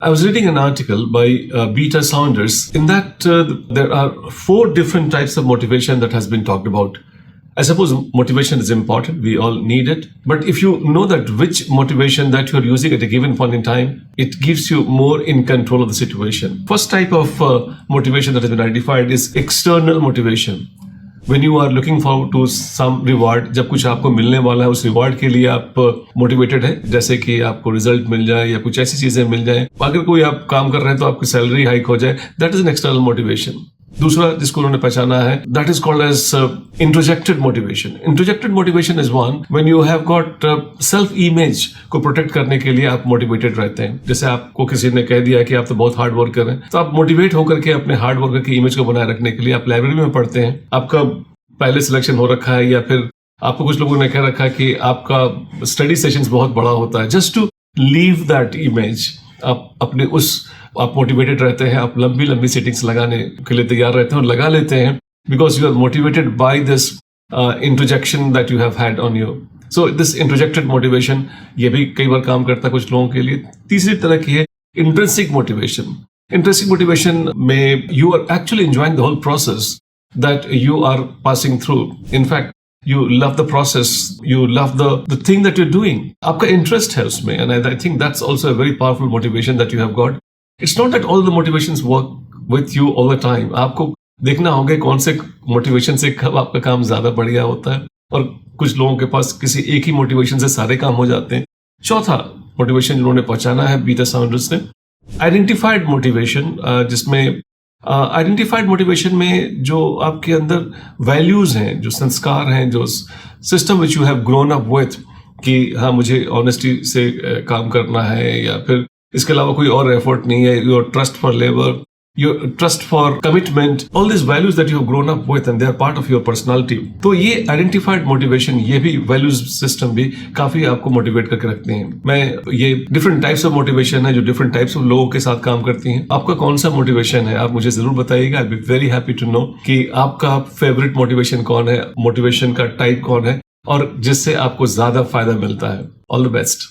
I was reading an article by Beta Saunders. In that, there are 4 different types of motivation that has been talked about. I suppose motivation is important. We all need it. But if you know that which motivation that you're using at a given point in time, it gives you more in control of the situation. First type of motivation that has been identified is external motivation. When you are looking forward to some reward, जब कुछ आपको मिलने वाला है उस reward के लिए आप मोटिवेटेड है, जैसे कि आपको रिजल्ट मिल जाए या कुछ ऐसी चीजें मिल जाए, अगर कोई आप काम कर रहे हैं तो आपकी सैलरी हाइक हो जाए, that is an external motivation. दूसरा जिसको उन्होंने पहचाना है, that is called as introjected motivation. Introjected motivation is one when you have got self image को प्रोटेक्ट करने के लिए आप मोटिवेटेड रहते हैं. जैसे आपको किसी ने कह दिया कि आप तो बहुत हार्ड वर्क कर रहे हैं, तो आप मोटिवेट होकर के अपने हार्ड वर्कर की इमेज को बनाए रखने के लिए आप लाइब्रेरी में पढ़ते हैं. आपका पहले सिलेक्शन हो रखा है या फिर आपको कुछ लोगों ने कह रखा है कि आपका स्टडी सेशंस बहुत बड़ा होता है. Just to leave that image, आप अपने आप मोटिवेटेड रहते हैं, आप लंबी लंबी सेटिंग्स लगाने के लिए तैयार रहते हैं और लगा लेते हैं, because you are motivated by this introjection that you have had on you. So this introjected motivation ये भी कई बार काम करता है कुछ लोगों के लिए. तीसरी तरह की है इंट्रिंसिक मोटिवेशन. इंट्रिंसिक मोटिवेशन में you are actually enjoying the whole process that you are passing through. In fact, you love the process, you love the thing that you're doing. आपका interest है उसमें, and I think that's also a very powerful motivation that you have got. It's not that all the motivations work with you all the time. आपको देखना होगा कौन से motivation से कब आपका काम ज्यादा बढ़िया होता है, और कुछ लोगों के पास किसी एक ही motivation से सारे काम हो जाते हैं. चौथा motivation जिन्होंने पहचाना है बीटा साउंडर्स ने, आइडेंटिफाइड मोटिवेशन, जिसमें आइडेंटिफाइड मोटिवेशन में जो आपके अंदर वैल्यूज हैं, जो संस्कार हैं, जो system which you have grown up with, कि हाँ मुझे ऑनेस्टी से काम करना है, या फिर इसके अलावा कोई और एफर्ट नहीं है, your trust for labour, your trust for commitment, all this values that you have grown up with and they are part of your personality. तो ये आइडेंटिफाइड मोटिवेशन, ये भी वैल्यूज सिस्टम भी काफी आपको मोटिवेट करके रखते हैं. मैं ये डिफरेंट टाइप्स ऑफ मोटिवेशन है जो डिफरेंट टाइप्स ऑफ लोगों के साथ काम करती हैं. आपका कौन सा मोटिवेशन है आप मुझे जरूर बताइएगा. I be very happy to know कि आपका फेवरेट मोटिवेशन कौन है, मोटिवेशन का टाइप कौन है, और जिससे आपको ज्यादा फायदा मिलता है. All the best.